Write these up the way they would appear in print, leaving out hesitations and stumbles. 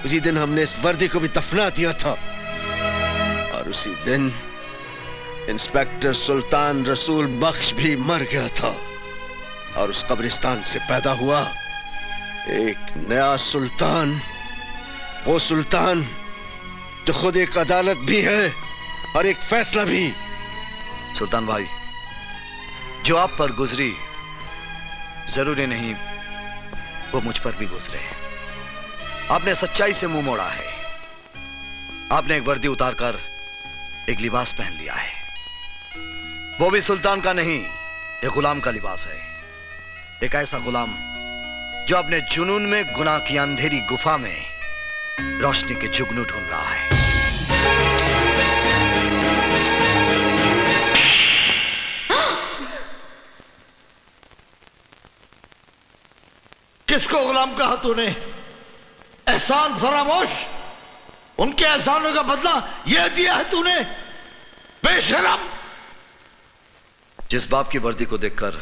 उसी दिन हमने इस वर्दी को भी दफना दिया था। और उसी दिन इंस्पेक्टर सुल्तान रसूल बख्श भी मर गया था। और उस कब्रिस्तान से पैदा हुआ एक नया सुल्तान, वो सुल्तान जो खुद एक अदालत भी है और एक फैसला भी। सुल्तान भाई, जो आप पर गुजरी जरूरी नहीं वो मुझ पर भी गुजरे। आपने सच्चाई से मुंह मोड़ा है। आपने एक वर्दी उतारकर एक लिबास पहन लिया है, वो भी सुल्तान का नहीं, एक गुलाम का लिबास है। एक ऐसा गुलाम जो अपने जुनून में गुनाह की अंधेरी गुफा में रोशनी के जुगनू ढूंढ रहा है। किसको गुलाम कहा तूने? एहसान फरामोश, उनके एहसानों का बदला यह दिया है तूने, बेशरम। जिस बाप की वर्दी को देखकर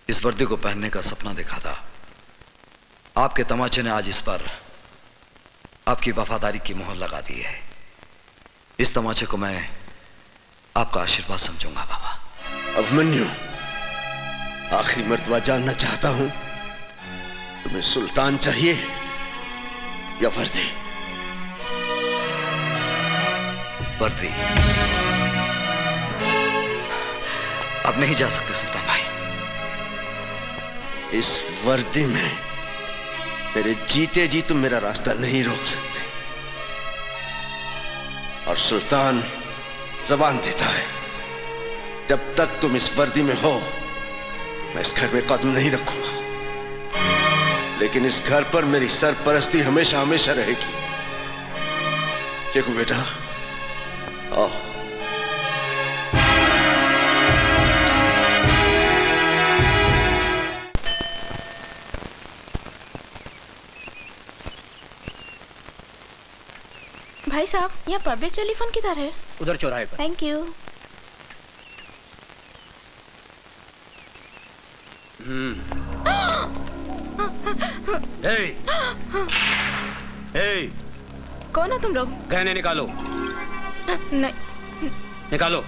इस वर्दी को पहनने का सपना देखा था, आपके तमाचे ने आज इस पर आपकी वफादारी की मोहर लगा दी है। इस तमाचे को मैं आपका आशीर्वाद समझूंगा बाबा। अभिमन्यु, आखिरी मर्तबा जानना चाहता हूं, तुम्हें सुल्तान चाहिए या वर्दी? वर्दी। अब नहीं जा सकते सुल्तान भाई। इस वर्दी में मेरे जीते जी तुम मेरा रास्ता नहीं रोक सकते। और सुल्तान जबान देता है, जब तक तुम इस वर्दी में हो मैं इस घर में कदम नहीं रखूंगा। लेकिन इस घर पर मेरी सरपरस्ती हमेशा हमेशा रहेगी। देखो बेटा, आओ। भाई साहब, यहाँ पब्लिक टेलीफोन किधर है? उधर चौराहे पर। Thank you. कौन हो तुम लोग? गहने निकालो। नहीं। निकालो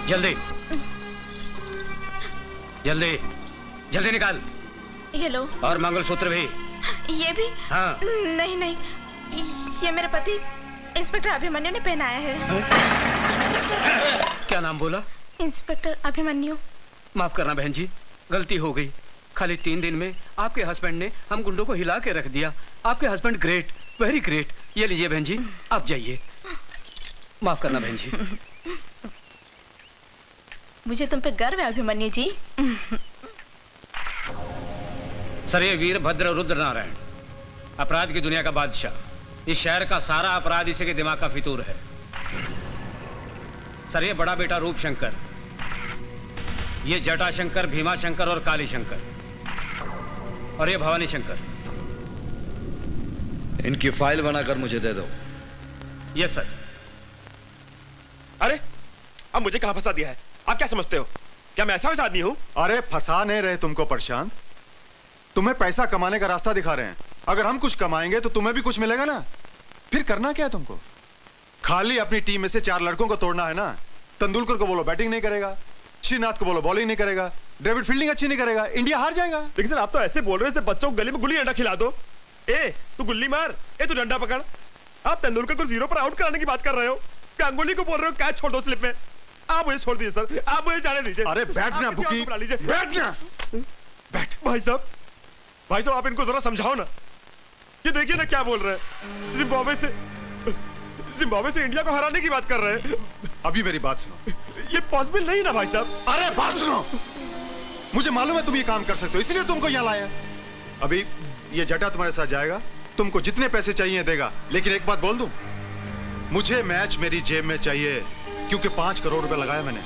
जल्दी जल्दी जल्दी निकाल। ये लो। और मंगलसूत्र भी। ये भी? हाँ। नहीं नहीं, ये मेरे पति इंस्पेक्टर अभिमन्यु ने पहनाया है। क्या नाम बोला? इंस्पेक्टर अभिमन्यु। माफ करना बहन जी, गलती हो गई। खाली 3 दिन में आपके हस्बैंड ने हम गुंडों को हिला के रख दिया। आपके हस्बैंड ग्रेट, वेरी ग्रेट। ये लीजिए बहन जी, आप जाइए। माफ करना बहन जी। मुझे तुम पे गर्व है अभिमन्यु जी। सर, ये वीरभद्र रुद्र नारायण, अपराध की दुनिया का बादशाह, इस शहर का सारा अपराध इसी के दिमाग का फितूर है। सर, ये बड़ा बेटा रूप शंकर, ये जटा शंकर, भीमा शंकर और काली शंकर, और ये भवानी शंकर। इनकी फाइल बनाकर मुझे दे दो। Yes sir. अरे, अब मुझे कहां फंसा दिया है? आप क्या समझते हो? क्या मैं ऐसा वैसा आदमी हूं? अरे फंसा नहीं रहे तुमको प्रशांत, तुम्हें पैसा कमाने का रास्ता दिखा रहे हैं। अगर हम कुछ कमाएंगे तो तुम्हें भी कुछ मिलेगा ना। फिर करना क्या है तुमको? खाली अपनी टीम में से 4 लड़कों को तोड़ना है ना। तेंदुलकर को बोलो बैटिंग नहीं करेगा, श्रीनाथ को बोलो बॉलिंग नहीं करेगा, डेविड फील्डिंग अच्छी नहीं करेगा, इंडिया हार जाएगा। लेकिन सर, आप तो ऐसे बोल रहे हैं जैसे बच्चों को गली में गुल्ली डंडा खिला दो। ए तू गुल्ली मार, ए तू डंडा पकड़। आप तेंदुलकर को 0 पर आउट कराने की बात कर रहे हो, गांगुली को बोल रहे हो कैच छोड़ दो स्लिप में। आप मुझे छोड़ दीजिए सर, आप मुझे जाने दीजिए। अरे बैठना बुकी, बैठना। बैठ। भाई साहब आप इनको जरा समझाओ ना। ये देखिए ना क्या बोल रहे हैं, जिम्बाब्वे से इंडिया को हराने की बात कर रहे हैं। अभी मेरी बात सुनो। ये पॉसिबल नहीं ना भाई साहब। अरे बात सुनो, मुझे मालूम है तुम ये काम कर सकते हो, इसलिए तुमको यहाँ लाया। अभी ये जटा तुम्हारे साथ जाएगा, तुमको जितने पैसे चाहिए देगा। लेकिन एक बात बोल दूं, मुझे मैच मेरी जेब में चाहिए, क्योंकि 5 करोड़ रुपए लगाया मैंने।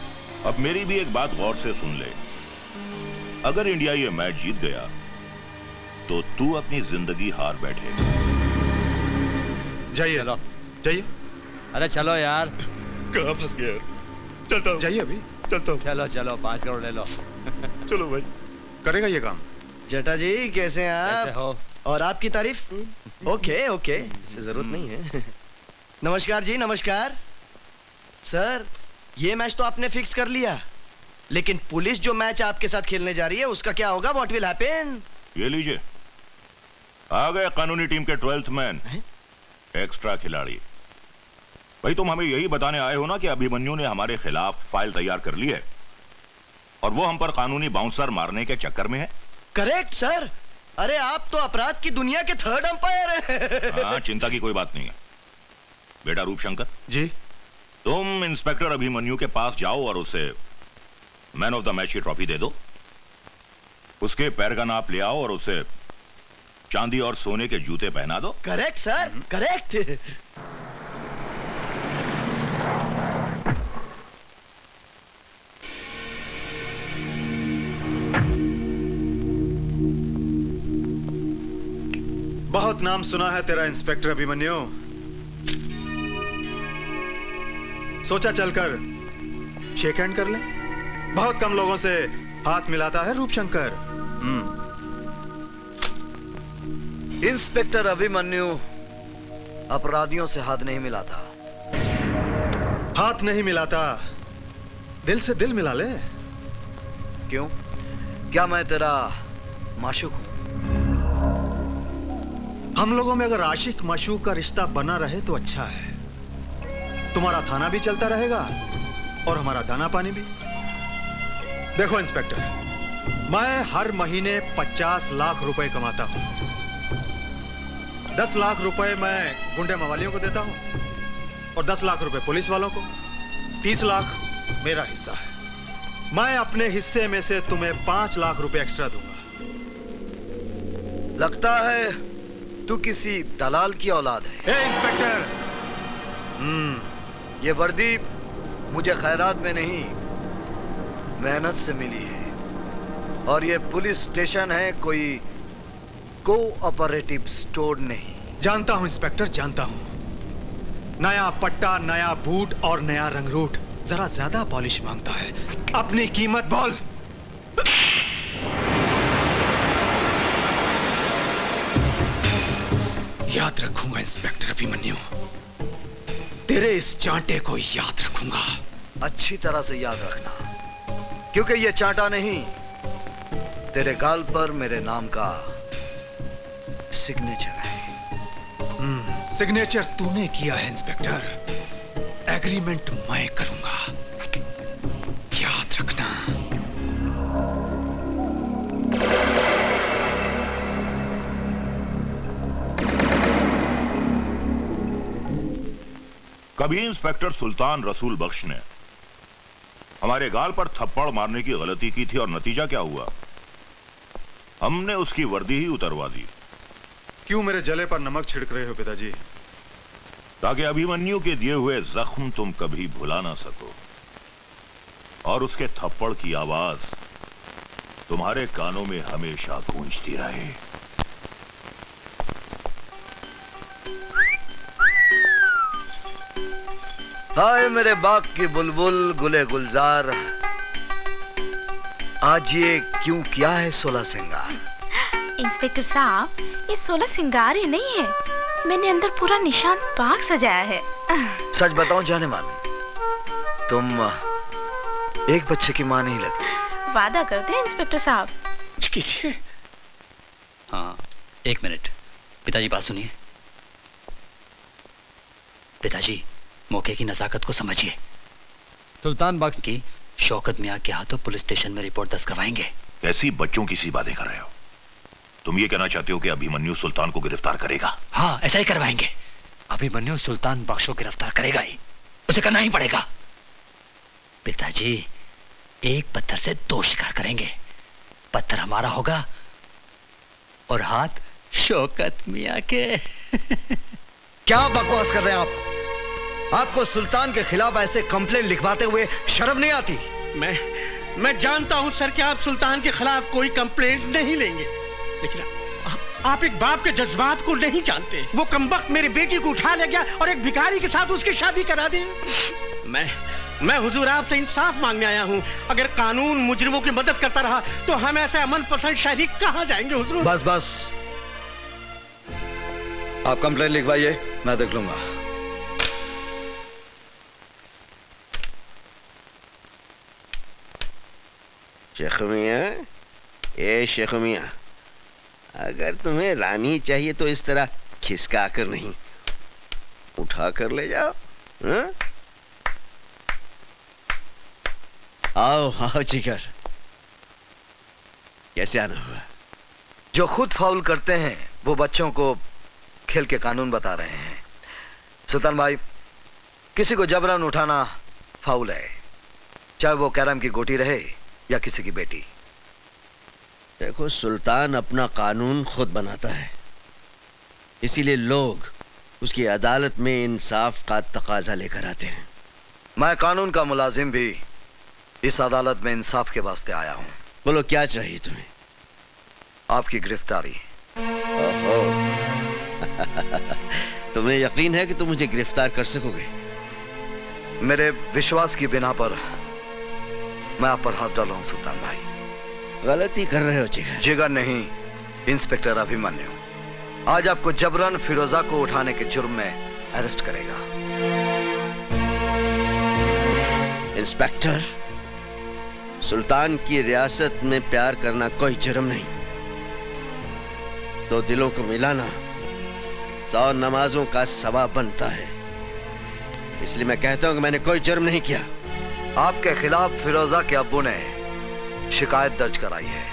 अब मेरी भी एक बात गौर से सुन ले। अगर इंडिया ये मैच जीत गया तो तू अपनी जिंदगी हार बैठे। जाइए जाइए। अरे चलो यार। कहाँ फंस गया यार? चलता हूँ। जाइए अभी। चलता हूँ। चलो 5 करोड़ ले लो। चलो भाई। करेगा ये काम? जटा जी कैसे हैं आप? कैसे हो? और आपकी तारीफ? ओके ओके, इससे जरूरत नहीं है। नमस्कार जी, नमस्कार। सर, ये मैच तो आपने फिक्स कर लिया, लेकिन पुलिस जो मैच आपके साथ खेलने जा रही है उसका क्या होगा? What will happen? ये लीजिए, आ गए कानूनी टीम के 12th मैन, एक्स्ट्रा खिलाड़ी। भाई तुम हमें यही बताने आए हो ना कि अभिमन्यु ने हमारे खिलाफ फाइल तैयार कर ली है और वो हम पर कानूनी बाउंसर मारने के चक्कर में है। Correct sir. अरे आप तो अपराध की दुनिया के 3rd अंपायर हैं। हाँ, चिंता की कोई बात नहीं है। बेटा रूपशंकर जी। तुम इंस्पेक्टर अभिमन्यु के पास जाओ और उसे मैन ऑफ द मैच की ट्रॉफी दे दो। उसके पैर का नाप ले आओ और उसे चांदी और सोने के जूते पहना दो। Correct sir, correct. बहुत नाम सुना है तेरा इंस्पेक्टर अभिमन्यु। सोचा चलकर शेक हैंड कर ले। बहुत कम लोगों से हाथ मिलाता है रूपशंकर। इंस्पेक्टर अभिमन्यु अपराधियों से हाथ नहीं मिलाता। हाथ नहीं मिलाता, दिल से दिल मिला ले। क्यों? क्या मैं तेरा माशूक हूं? हम लोगों में अगर आशिक माशूक का रिश्ता बना रहे तो अच्छा है। तुम्हारा थाना भी चलता रहेगा और हमारा दाना पानी भी। देखो इंस्पेक्टर, मैं हर महीने 50 लाख रुपए कमाता हूं। 10 लाख रुपए मैं गुंडे मवालियों को देता हूं और 10 लाख रुपए पुलिस वालों को। 30 लाख मेरा हिस्सा है। मैं अपने हिस्से में से तुम्हें 5 लाख रुपए एक्स्ट्रा दूंगा। लगता है तू किसी दलाल की औलाद है। ए इंस्पेक्टर, ये वर्दी मुझे खैरात में नहीं, मेहनत से मिली है। और ये पुलिस स्टेशन है, कोई कोऑपरेटिव स्टोर नहीं। जानता हूं इंस्पेक्टर, जानता हूं। नया पट्टा, नया बूट और नया रंगरूट जरा ज्यादा पॉलिश मांगता है। अपनी कीमत बोल। याद रखूंगा इंस्पेक्टर अभिमन्यु, तेरे इस चांटे को याद रखूंगा। अच्छी तरह से याद रखना, क्योंकि ये चांटा नहीं, तेरे गाल पर मेरे नाम का सिग्नेचर है। सिग्नेचर तूने किया है इंस्पेक्टर, एग्रीमेंट मैं करूंगा, याद रखना। कभी इंस्पेक्टर सुल्तान रसूल बख्श ने हमारे गाल पर थप्पड़ मारने की गलती की थी और नतीजा क्या हुआ? हमने उसकी वर्दी ही उतरवा दी। क्यों मेरे जले पर नमक छिड़क रहे हो पिताजी? ताकि अभिमन्यु के दिए हुए जख्म तुम कभी भुला ना सको और उसके थप्पड़ की आवाज तुम्हारे कानों में हमेशा गूंजती रहे। हाय मेरे बाग की बुलबुल, गुले गुलजार, आज ये क्यों किया है 16 सिंगार? इंस्पेक्टर साहब, ये 16 सिंगार ही नहीं है, मैंने अंदर पूरा निशान बाग सजाया है। सच बताऊं जाने मान, तुम एक बच्चे की मां नहीं लगती। वादा करते हैं इंस्पेक्टर साहब। कीजिए। हाँ, 1 मिनट। पिताजी बात सुनिए। पिताजी, मौके की नजाकत को समझिए। सुल्तान बख्श की शौकत मियां के हाथों पुलिस स्टेशन में रिपोर्ट दर्ज करवाएंगे। ऐसी बच्चों की सी बातें कर रहे हो? तुम ये कहना चाहते हो कि अभिमन्यु सुल्तान को गिरफ्तार करेगा? हाँ, ऐसा ही करवाएंगे। अभिमन्यु सुल्तान बख्श को गिरफ्तार करेगा ही, उसे करना ही पड़ेगा। पिताजी, एक पत्थर से 2 शिकार करेंगे। पत्थर हमारा होगा और हाथ शौकत मियां के। क्या बकवास कर रहे हैं आप? आपको सुल्तान के खिलाफ ऐसे कंप्लेंट लिखवाते हुए शर्म नहीं आती? मैं जानता हूं सर कि आप सुल्तान के खिलाफ कोई कंप्लेंट नहीं लेंगे, लेकिन आप एक बाप के जज्बात को नहीं जानते। वो कमबख्त मेरी बेटी को उठा ले गया और एक भिखारी के साथ उसकी शादी करा दी। मैं हुजूर आपसे इंसाफ मांगने आया हूँ। अगर कानून मुजरिमों की मदद करता रहा तो हम ऐसे अमन पसंद शहरी कहाँ जाएंगे हुजूर? बस बस, आप कंप्लेन लिखवाइए, मैं देख लूंगा। शेख मियां, ए शेख मियां, अगर तुम्हें रानी चाहिए तो इस तरह खिसका कर नहीं, उठा कर ले जाओ। हा? आओ आओ जिगर, कैसे आना हुआ? जो खुद फाउल करते हैं वो बच्चों को खेल के कानून बता रहे हैं। सुल्तान भाई, किसी को जबरन उठाना फाउल है, चाहे वो कैरम की गोटी रहे या किसी की बेटी। देखो, सुल्तान अपना कानून खुद बनाता है, इसीलिए लोग उसकी अदालत में इंसाफ का तकाजा लेकर आते हैं। मैं कानून का मुलाजिम भी इस अदालत में इंसाफ के वास्ते आया हूं। बोलो, क्या चाहिए तुम्हें? आपकी गिरफ्तारी। ओहो। तुम्हें यकीन है कि तुम मुझे गिरफ्तार कर सकोगे? मेरे विश्वास की बिना पर मैं आप पर हाथ डाल रहा हूं सुल्तान भाई। गलती कर रहे हो जिगर। जिगर नहीं, इंस्पेक्टर अभिमन्यु आज आपको जबरन फिरोजा को उठाने के जुर्म में अरेस्ट करेगा। इंस्पेक्टर, सुल्तान की रियासत में प्यार करना कोई जुर्म नहीं, दो दिलों को मिलाना 100 नमाजों का सवाब बनता है। इसलिए मैं कहता हूं कि मैंने कोई जुर्म नहीं किया। आपके खिलाफ फिरोजा के अब्बू ने शिकायत दर्ज कराई है।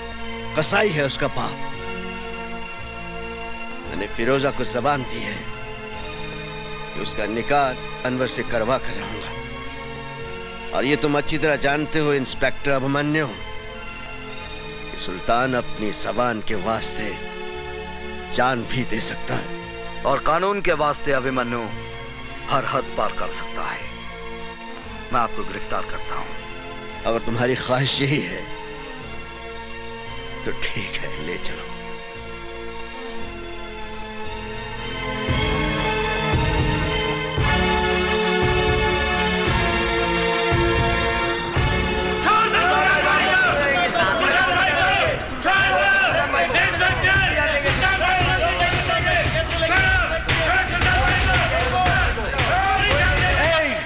कसाई है उसका बाप। मैंने फिरोजा को जबान दी है कि उसका निकाह अनवर से करवा कर रहूंगा, और ये तुम अच्छी तरह जानते हो इंस्पेक्टर अभिमन्यु कि सुल्तान अपनी जबान के वास्ते जान भी दे सकता है, और कानून के वास्ते अभिमन्यु हर हद पार कर सकता है। मैं आपको गिरफ्तार करता हूं। अगर तुम्हारी ख्वाहिश यही है तो ठीक है, ले चलो।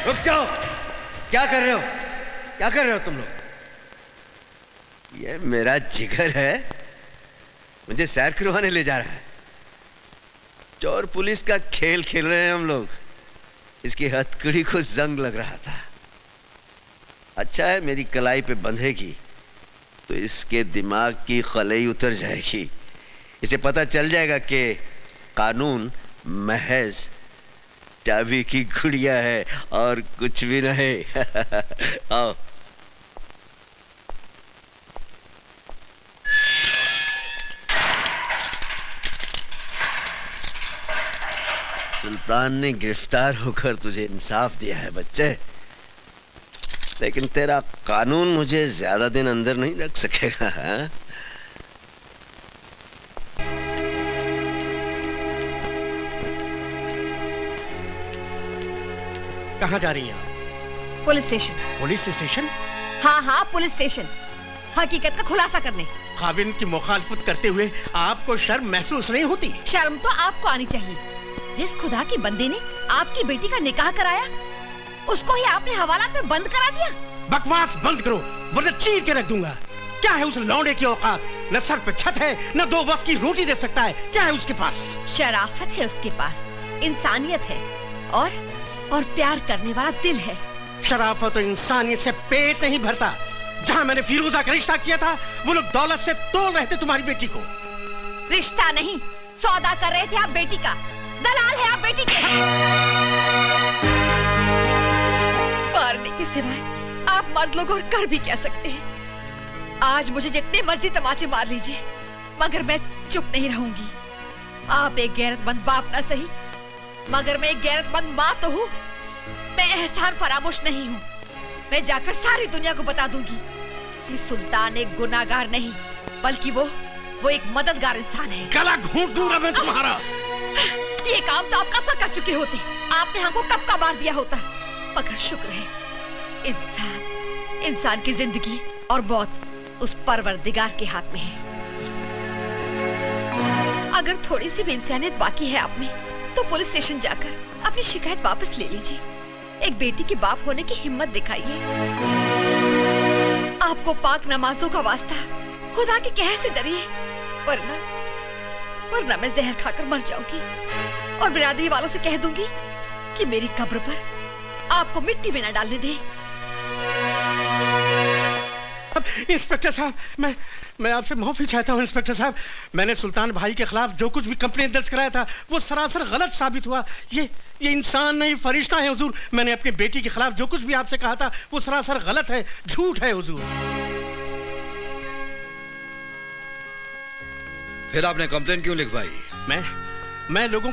रुक जाओ, क्या कर रहे हो? क्या कर रहे हो तुम लोग? ये मेरा जिगर है, मुझे सैर करवाने ले जा रहा है। चोर पुलिस का खेल खेल रहे हैं हम लोग। इसकी हथकड़ी को जंग लग रहा था। अच्छा है, मेरी कलाई पे बंधेगी तो इसके दिमाग की खलई उतर जाएगी। इसे पता चल जाएगा कि कानून महज चाबी की गुड़िया है और कुछ भी नहीं। आओ। सुल्तान ने गिरफ्तार होकर तुझे इंसाफ दिया है बच्चे, लेकिन तेरा कानून मुझे ज्यादा दिन अंदर नहीं रख सकेगा। हाँ? कहाँ जा रही हैं आप? Police station. Police station? हाँ हाँ, पुलिस स्टेशन, हकीकत का खुलासा करने। खाविन की मुखालफत करते हुए आपको शर्म महसूस नहीं होती? शर्म तो आपको आनी चाहिए। जिस खुदा की बंदे ने आपकी बेटी का निकाह कराया, उसको ही आपने हवालात में बंद करा दिया। बकवास बंद करो वरना चीर के रख दूंगा। क्या है उस लौंडे की औकात? न सर पे छत है, न 2 वक्त की रोटी दे सकता है। क्या है उसके पास? शराफत है उसके पास, इंसानियत है और प्यार करने वाला दिल है। शराफत और इंसानियत से पेट नहीं भरता। जहाँ मैंने फिरोजा का रिश्ता किया था, वो लोग दौलत से तोड़ रहे थे तुम्हारी बेटी को। रिश्ता नहीं, सौदा कर रहे थे आप बेटी का। दलाल है आप बेटी के। मारने के सिवाय आप मर्द लोग और कर भी क्या सकते हैं? आज मुझे जितने मर्जी तमाचे मार लीजिए, मगर मैं चुप नहीं रहूंगी। आप एक गैरतमंद बाप ना सही, मगर मैं एक गैरतमंद माँ तो हूँ। मैं एहसान फरामोश नहीं हूँ। मैं जाकर सारी दुनिया को बता दूंगी कि सुल्तान एक गुनाहगार नहीं, बल्कि वो एक मददगार इंसान है। गला घोंट दूंगा मैं तुम्हारा। ये काम तो आप कब का कर चुके होते। आपने हमको कब का मार दिया होता। मगर शुक्र है इंसान की जिंदगी और मौत उस परवरदिगार के हाथ में है। अगर थोड़ी सी भी इंसानियत बाकी है आप में, तो पुलिस स्टेशन जाकर अपनी शिकायत वापस ले लीजिए। एक बेटी के बाप होने की हिम्मत दिखाइए। आपको पाक नमाजों का वास्ता, खुदा के कहर से डरिए, वरना मैं जहर खाकर मर जाऊंगी और बिरादरी वालों से कह दूंगी कि मेरी कब्र पर आपको मिट्टी में न डालने दें। इंस्पेक्टर साहब, मैं आपसे माफी चाहता हूँ इंस्पेक्टर साहब। मैंने सुल्तान भाई के खिलाफ जो कुछ भी कंप्लेंट दर्ज कराया था वो सरासर गलत साबित हुआ। ये इंसान नहीं, फरिश्ता है हुजूर। मैंने अपनी बेटी के खिलाफ जो कुछ भी आपसे कहा था वो सरासर गलत है, झूठ है हुजूर। फिर आपने कंप्लेंट क्यों लिखवाई? मैं लोगों